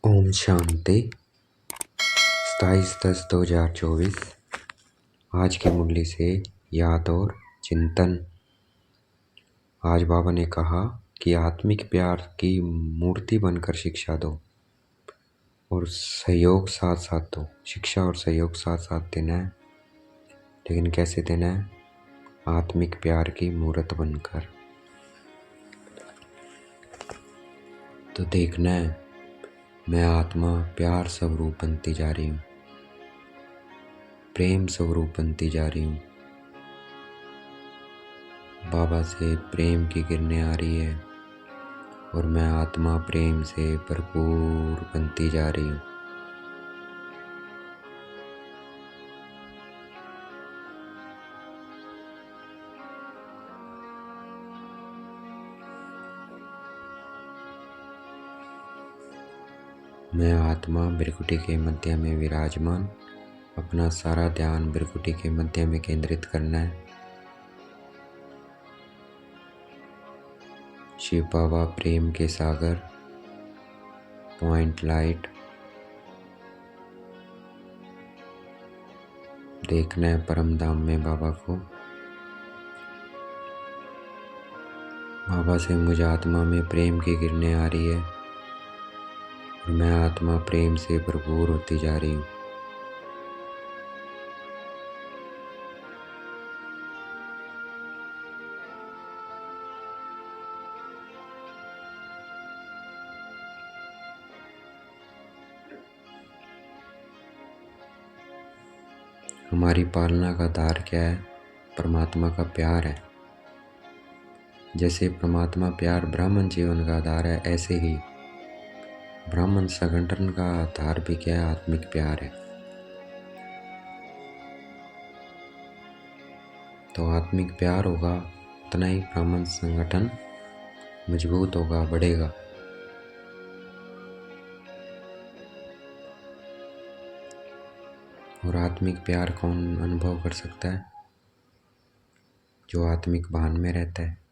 ओम शांति। 27/10/2024। आज की मुरली से याद और चिंतन। आज बाबा ने कहा कि आत्मिक प्यार की मूर्ति बनकर शिक्षा दो और सहयोग साथ साथ दो। शिक्षा और सहयोग साथ साथ देना है, लेकिन कैसे देना है? आत्मिक प्यार की मूर्त बनकर। तो देखना है, मैं आत्मा प्यार स्वरूप बनती जा रही हूँ, प्रेम स्वरूप बनती जा रही हूँ। बाबा से प्रेम की किरणें आ रही है और मैं आत्मा प्रेम से भरपूर बनती जा रही हूँ। मैं आत्मा भृकुटी के मध्य में विराजमान। अपना सारा ध्यान भृकुटी के मध्य में केंद्रित करना है। शिव बाबा प्रेम के सागर, पॉइंट लाइट। देखना है परम धाम में बाबा को। बाबा से मुझे आत्मा में प्रेम की किरणें आ रही है और मैं आत्मा प्रेम से भरपूर होती जा रही हूँ। हमारी पालना का आधार क्या है? परमात्मा का प्यार है। जैसे परमात्मा प्यार ब्राह्मण जीवन का आधार है, ऐसे ही ब्राह्मण संगठन का आधार भी क्या है? आत्मिक प्यार है। तो आत्मिक प्यार होगा, उतना ही ब्राह्मण संगठन मजबूत होगा, बढ़ेगा। और आत्मिक प्यार कौन अनुभव कर सकता है? जो आत्मिक भान में रहता है।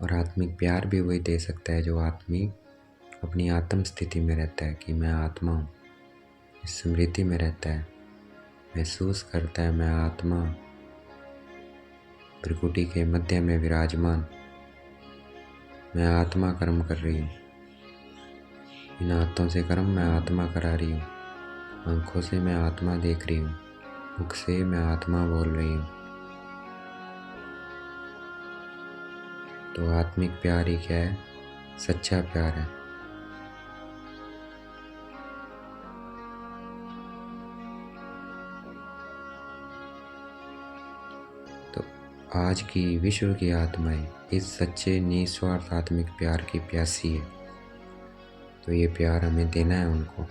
और आत्मिक प्यार भी वही दे सकता है जो आत्मिक अपनी आत्म स्थिति में रहता है कि मैं आत्मा हूँ, इस स्मृति में रहता है, महसूस करता है मैं आत्मा भृकुटी के मध्य में विराजमान। मैं आत्मा कर्म कर रही हूँ, इन हाथों से कर्म मैं आत्मा करा रही हूँ, आंखों से मैं आत्मा देख रही हूँ, मुख से मैं आत्मा बोल रही हूँ। तो आत्मिक प्यार ही क्या है? सच्चा प्यार है। तो आज की विश्व की आत्माएं इस सच्चे निस्वार्थ आत्मिक प्यार की प्यासी है। तो ये प्यार हमें देना है उनको।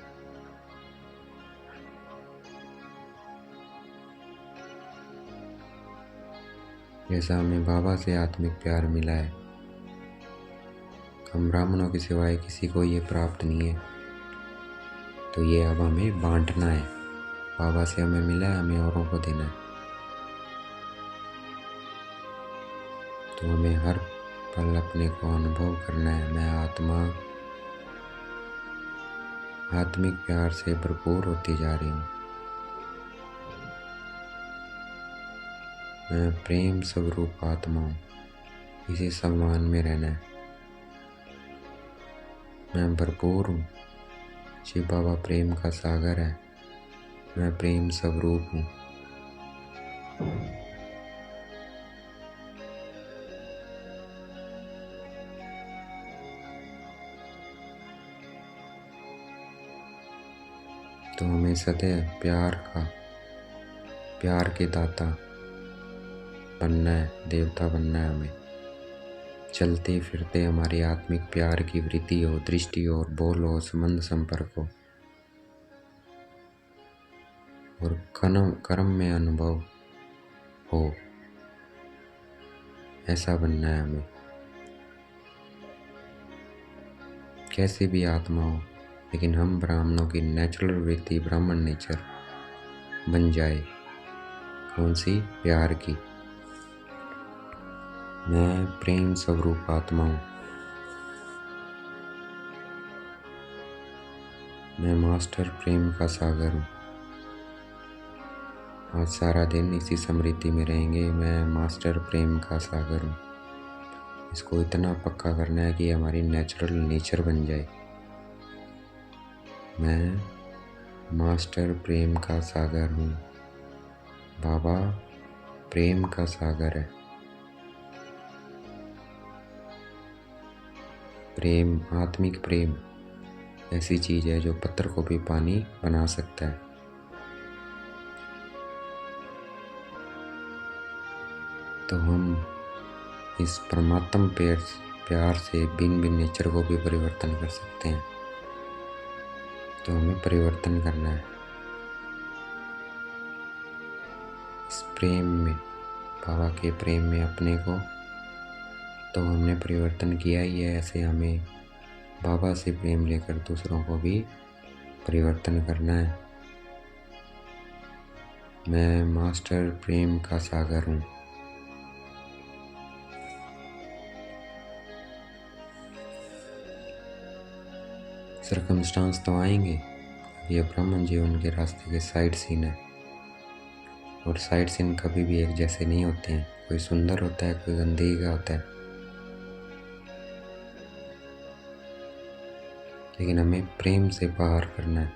जैसा हमें बाबा से आत्मिक प्यार मिला है, हम ब्राह्मणों के सिवाय किसी को ये प्राप्त नहीं है। तो ये अब हमें बांटना है। बाबा से हमें मिला है, हमें औरों को देना है। तो हमें हर पल अपने को अनुभव करना है, मैं आत्मा आत्मिक प्यार से भरपूर होती जा रही हूँ। मैं प्रेम स्वरूप आत्मा हूँ, इसी सम्मान में रहना है। मैं भरपूर हूँ। शिव बाबा प्रेम का सागर है, मैं प्रेम स्वरूप हूँ। तो हमें सदैव प्यार के दाता बनना है, देवता बनना है हमें। चलते फिरते हमारी आत्मिक प्यार की वृद्धि हो, दृष्टि हो, बोल हो, संबंध संपर्क हो और कर्म में अनुभव हो, ऐसा बनना है हमें। कैसी भी आत्मा हो, लेकिन हम ब्राह्मणों की नेचुरल वृत्ति ब्राह्मण नेचर बन जाए। कौन सी? प्यार की। मैं प्रेम स्वरूप आत्मा हूँ। मैं मास्टर प्रेम का सागर हूँ। आज सारा दिन इसी स्मृति में रहेंगे, मैं मास्टर प्रेम का सागर हूँ। इसको इतना पक्का करना है कि हमारी नेचुरल नेचर बन जाए। मैं मास्टर प्रेम का सागर हूँ। बाबा प्रेम का सागर है। प्रेम, आत्मिक प्रेम ऐसी चीज है जो पत्थर को भी पानी बना सकता है। तो हम इस परमात्म प्यार से भिन्न भिन्न नेचर को भी परिवर्तन कर सकते हैं। तो हमें परिवर्तन करना है इस प्रेम में, बाबा के प्रेम में अपने को। तो हमने परिवर्तन किया ही है, ऐसे हमें बाबा से प्रेम लेकर दूसरों को भी परिवर्तन करना है। मैं मास्टर प्रेम का सागर हूँ। सर्कमस्टांस तो आएंगे, ये ब्राह्मण जीवन के रास्ते के साइड सीन है। और साइड सीन कभी भी एक जैसे नहीं होते हैं, कोई सुंदर होता है, कोई गंदगी का होता है। लेकिन हमें प्रेम से बाहर करना है।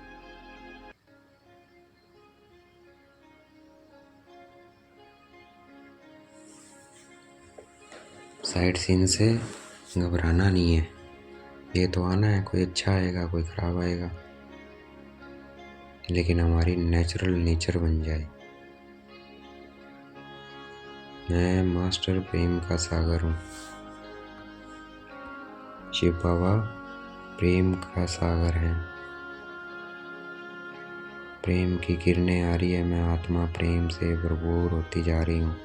साइड सीन से घबराना नहीं है, ये तो आना है, कोई अच्छा आएगा कोई खराब आएगा, लेकिन हमारी नेचुरल नेचर बन जाए। मैं मास्टर प्रेम का सागर हूँ। शिव बाबा प्रेम का सागर है। प्रेम की किरणें आ रही है, मैं आत्मा प्रेम से भरपूर होती जा रही हूँ।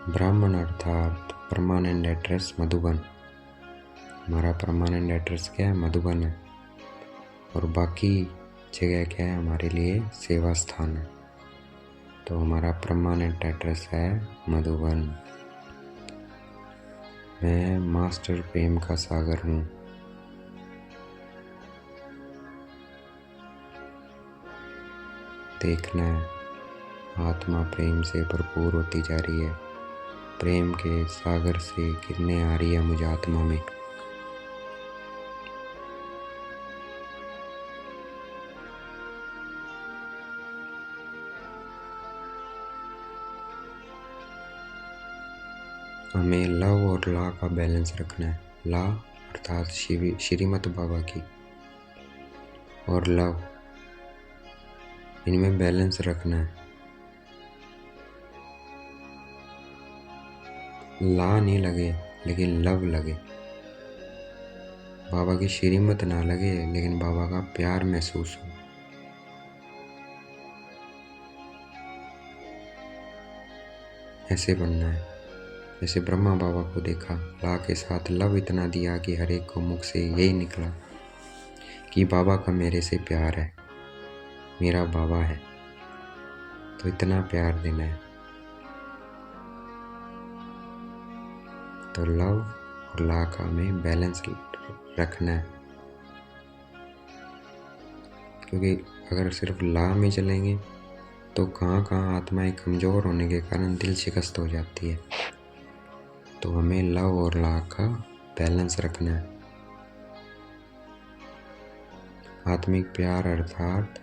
ब्राह्मण अर्थात परमानेंट एड्रेस मधुबन। हमारा परमानेंट एड्रेस क्या है? मधुबन है। और बाकी जगह क्या है? हमारे लिए सेवा स्थान है। तो हमारा परमानेंट एड्रेस है मधुबन। मैं मास्टर प्रेम का सागर हूँ। देखना है आत्मा प्रेम से भरपूर होती जा रही है। प्रेम के सागर से किरणें आ रही है मुझे आत्मा में। हमें लव और ला का बैलेंस रखना है। ला अर्थात श्रीमत बाबा की, और लव, इनमें बैलेंस रखना है। ला नहीं लगे लेकिन लव लगे। बाबा की श्रीमत ना लगे लेकिन बाबा का प्यार महसूस हो। ऐसे बनना है। जैसे ब्रह्मा बाबा को देखा, ला के साथ लव इतना दिया कि हर एक को मुख से यही निकला कि बाबा का मेरे से प्यार है, मेरा बाबा है। तो इतना प्यार देना है। तो लव और ला का हमें बैलेंस रखना है, क्योंकि अगर सिर्फ ला में चलेंगे तो कहाँ कहाँ आत्माएं कमज़ोर होने के कारण दिल शिकस्त हो जाती है। तो हमें लव और ला का बैलेंस रखना है। आत्मिक प्यार अर्थात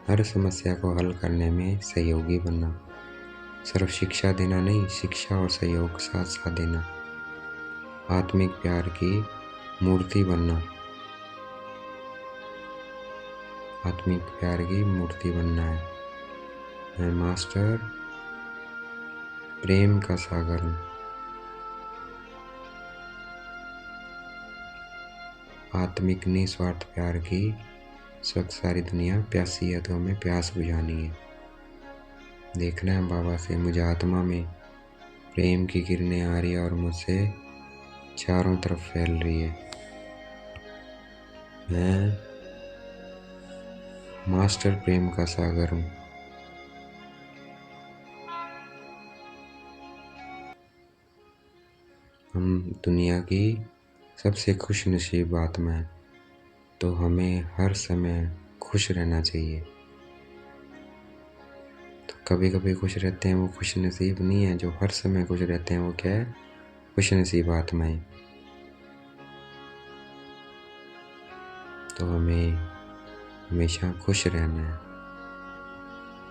हर समस्या को हल करने में सहयोगी बनना। सिर्फ शिक्षा देना नहीं, शिक्षा और सहयोग साथ साथ देना। आत्मिक प्यार की मूर्ति बनना। आत्मिक प्यार की मूर्ति बनना है। मैं मास्टर प्रेम का सागर हूँ। आत्मिक निस्वार्थ प्यार की इस वक्त सारी दुनिया प्यासी है, तो हमें प्यास बुझानी है। देखना है बाबा से मुझे आत्मा में प्रेम की किरणें आ रही है और मुझसे चारों तरफ फैल रही है। मैं मास्टर प्रेम का सागर हूँ। हम दुनिया की सबसे खुश नसीब आत्मा है। तो हमें हर समय खुश रहना चाहिए। तो कभी कभी खुश रहते हैं वो खुश नसीब नहीं है, जो हर समय खुश रहते हैं वो क्या है? खुश नसीब आत्माएं। तो हमें हमेशा खुश रहना है।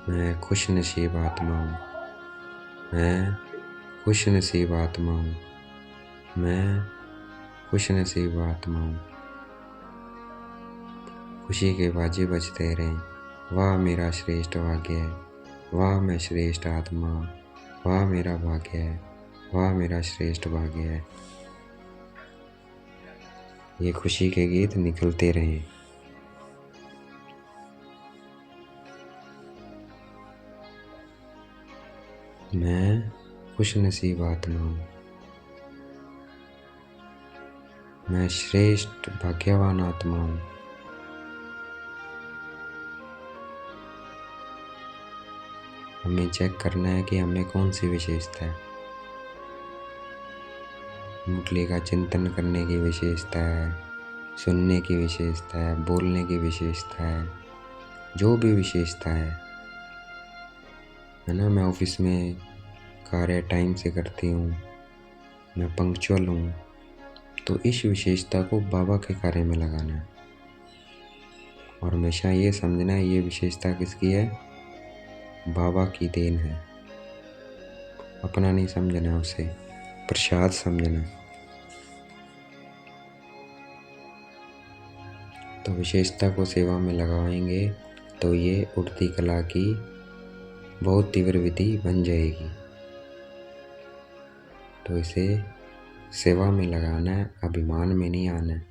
मैं खुश नसीब आत्मा हूँ। मैं खुश नसीब आत्मा हूँ। मैं खुश नसीब आत्मा हूँ। खुशी के बाजे बजते रहें। वाह मेरा श्रेष्ठ भाग्य है। वाह मैं श्रेष्ठ आत्मा। वाह मेरा भाग्य है। वाह मेरा श्रेष्ठ भाग्य है। ये खुशी के गीत निकलते रहें। मैं खुश नसीब आत्मा हूँ। मैं श्रेष्ठ भाग्यवान आत्मा हूँ। हमें चेक करना है कि हमें कौन सी विशेषता है। मुरली का चिंतन करने की विशेषता है, सुनने की विशेषता है, बोलने की विशेषता है, जो भी विशेषता है ना। मैं ऑफिस में कार्य टाइम से करती हूँ, मैं पंक्चुअल हूँ। तो इस विशेषता को बाबा के कार्य में लगाना है और हमेशा ये समझना है ये विशेषता किसकी है? बाबा की देन है। अपना नहीं समझना, उसे प्रसाद समझना। तो विशेषता को सेवा में लगाएंगे तो ये उड़ती कला की बहुत तीव्र विधि बन जाएगी। तो इसे सेवा में लगाना है, अभिमान में नहीं आना है।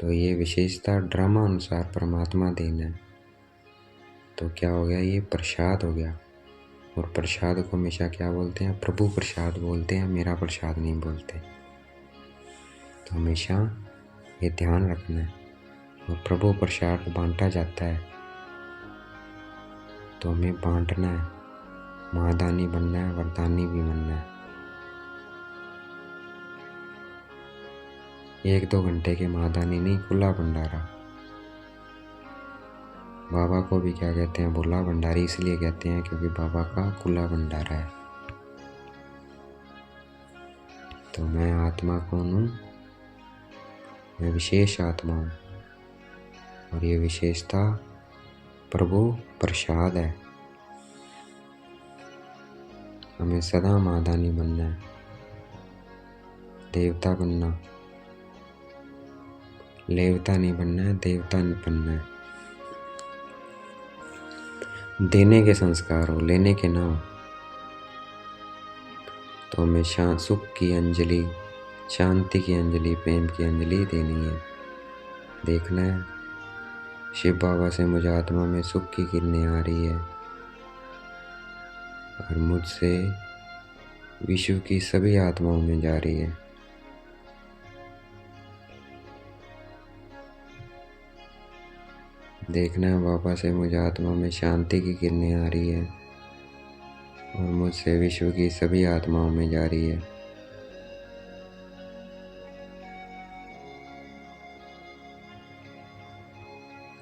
तो ये विशेषता ड्रामा अनुसार परमात्मा देना है। तो क्या हो गया? ये प्रसाद हो गया। और प्रसाद को हमेशा क्या बोलते हैं? प्रभु प्रसाद बोलते हैं, मेरा प्रसाद नहीं बोलते। तो हमेशा ये ध्यान रखना है। और प्रभु प्रसाद बांटा जाता है तो हमें बांटना है। महादानी बनना है, वरदानी भी बनना है। 1-2 घंटे के महादानी नहीं, खुला भंडारा। बाबा को भी क्या कहते हैं? भोला भंडारी इसलिए कहते हैं क्योंकि बाबा का खुला भंडारा है। तो मैं आत्मा कौन हूँ? मैं विशेष आत्मा हूँ और ये विशेषता प्रभु प्रसाद है। हमें सदा महादानी बनना है, देवता बनना, लेवता नहीं बनना है, देवता नहीं बनना है। देने के संस्कार हो, लेने के ना हो। तो हमें सुख की अंजलि, शांति की अंजलि, प्रेम की अंजलि देनी है। देखना है शिव बाबा से मुझे आत्मा में सुख की किरणें आ रही है और मुझसे विश्व की सभी आत्माओं में जा रही है। देखना है बाबा से मुझे आत्मा में शांति की किरणें आ रही है और मुझसे विश्व की सभी आत्माओं में जा रही है।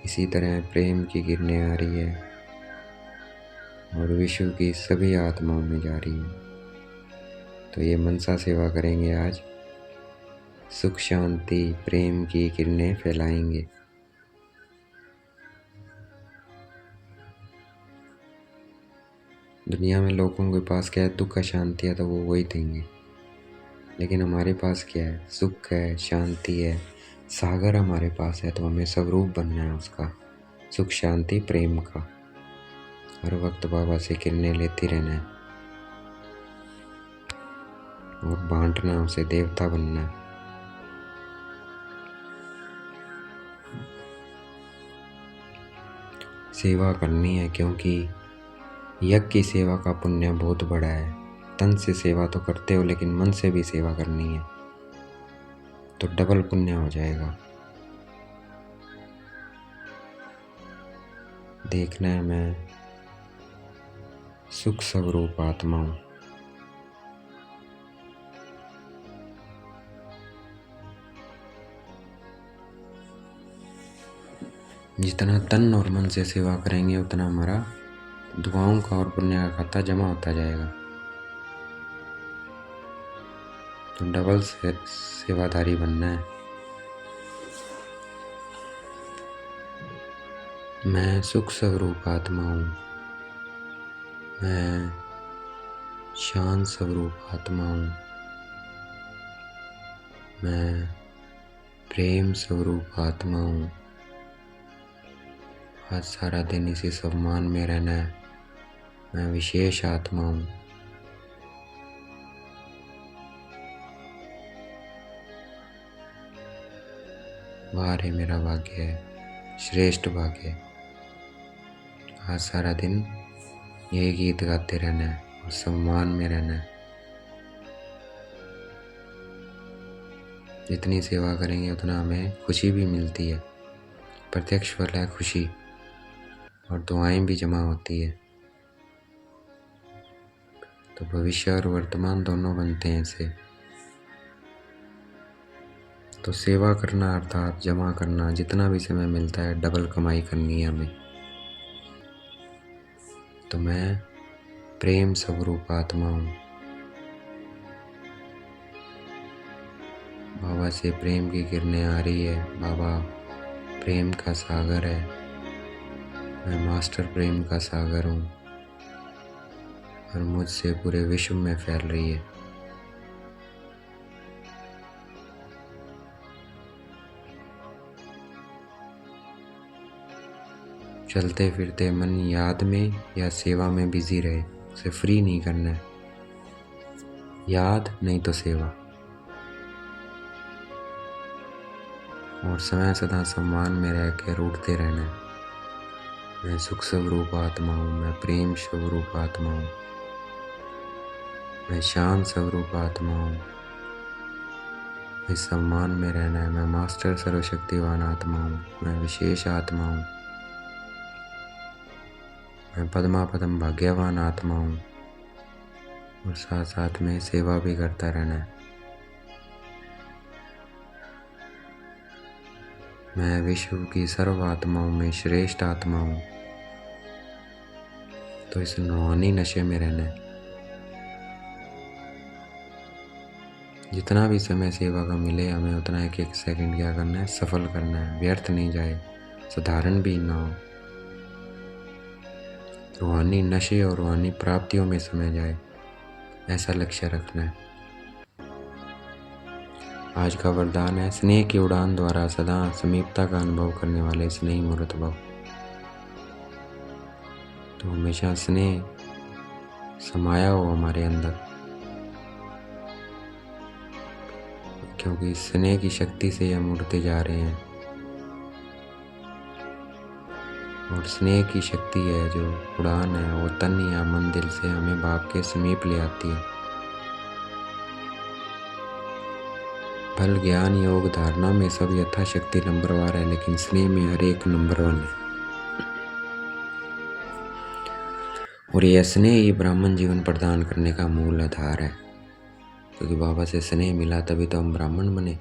इसी तरह प्रेम की किरणें आ रही है और विश्व की सभी आत्माओं में जा रही है। तो ये मनसा सेवा करेंगे आज। सुख शांति प्रेम की किरणें फैलाएंगे। दुनिया में लोगों के पास क्या है? दुख है, शांति है, तो वो वही देंगे। लेकिन हमारे पास क्या है? सुख है, शांति है, सागर हमारे पास है। तो हमें स्वरूप बनना है उसका, सुख शांति प्रेम का। हर वक्त बाबा से किरणें लेती रहना है और बांटना, उसे देवता बनना है। सेवा करनी है क्योंकि यज्ञ की सेवा का पुण्य बहुत बड़ा है। तन से सेवा तो करते हो लेकिन मन से भी सेवा करनी है तो डबल पुण्य हो जाएगा। देखना है मैं सुख स्वरूप आत्मा हूँ। जितना तन और मन से सेवा करेंगे उतना हमारा दुआओं का और पुण्य का खाता जमा होता जाएगा। तो डबल सेवादारी बनना है। मैं सुख स्वरूप आत्मा हूँ, मैं शांत स्वरूप आत्मा हूँ, मैं प्रेम स्वरूप आत्मा हूँ। आज सारा दिन इसी सम्मान में रहना है। मैं विशेष आत्मा हूँ। वाह रे मेरा भाग्य है, श्रेष्ठ भाग्य है। आज सारा दिन यही गीत गाते रहना है और सम्मान में रहना है। जितनी सेवा करेंगे उतना हमें खुशी भी मिलती है। प्रत्यक्ष फल है खुशी, और दुआएं भी जमा होती है। तो भविष्य और वर्तमान दोनों बनते हैं इससे। तो सेवा करना अर्थात जमा करना, जितना भी समय मिलता है डबल कमाई करनी है हमें। तो मैं प्रेम स्वरूप आत्मा हूँ। बाबा से प्रेम की किरणें आ रही है। बाबा प्रेम का सागर है। मैं मास्टर प्रेम का सागर हूँ और मुझसे पूरे विश्व में फैल रही है। चलते फिरते मन याद में या सेवा में बिजी रहे, उसे फ्री नहीं करना है। याद नहीं तो सेवा, और समय सदा सम्मान में रह कर उठते रहना है। मैं सुख स्वरूप आत्मा हूँ, मैं प्रेम स्वरूप आत्मा हूँ, मैं शांत स्वरूप आत्मा हूँ। मैं सम्मान में रहना है। मैं मास्टर सर्वशक्तिवान आत्मा हूँ, मैं विशेष आत्मा हूँ, मैं पद्मा पद्म भाग्यवान आत्मा हूँ। और साथ साथ में सेवा भी करता रहना है। मैं विश्व की सर्व आत्माओं में श्रेष्ठ आत्मा हूँ। तो इस रूहानी नशे में रहना है। जितना भी समय सेवा का मिले हमें उतना एक एक सेकंड क्या करना है, सफल करना है, व्यर्थ नहीं जाए, साधारण भी ना हो। रूहानी नशे और रूहानी प्राप्तियों में समय जाए, ऐसा लक्ष्य रखना है। आज का वरदान है, स्नेह की उड़ान द्वारा सदा समीपता का अनुभव करने वाले स्नेही मूर्त भव। तो हमेशा स्नेह समाया हो हमारे अंदर, क्योंकि स्नेह की शक्ति से हम उड़ते जा रहे हैं। और स्नेह की शक्ति है जो उड़ान है, वो तन या मन दिल से हमें बाप के समीप ले आती है। फल ज्ञान योग धारणा में सब यथाशक्ति नंबरवार है, लेकिन स्नेह में हर एक नंबर 1 है। और यह स्नेह ही ब्राह्मण जीवन प्रदान करने का मूल आधार है, क्योंकि बाबा से स्नेह मिला तभी तो हम ब्राह्मण बने।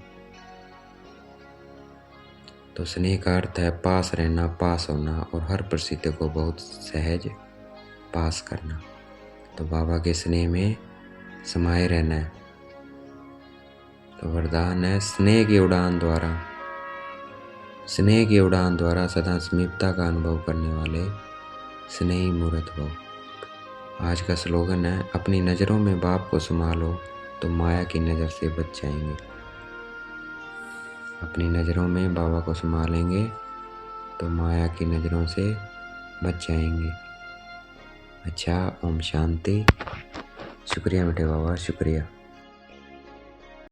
तो स्नेह का अर्थ है पास रहना, पास होना और हर परिस्थिति को बहुत सहज पास करना। तो बाबा के स्नेह में समाये रहना है। तो वरदान है, स्नेह की उड़ान द्वारा सदा समीपता का अनुभव करने वाले स्नेही मूर्त भव। आज का स्लोगन है, अपनी नज़रों में बाप को संभालो तो माया की नज़र से बच जाएंगे। अपनी नज़रों में बाबा को संभालेंगे तो माया की नज़रों से बच जाएंगे। अच्छा, ओम शांति। शुक्रिया बेटे बाबा, शुक्रिया।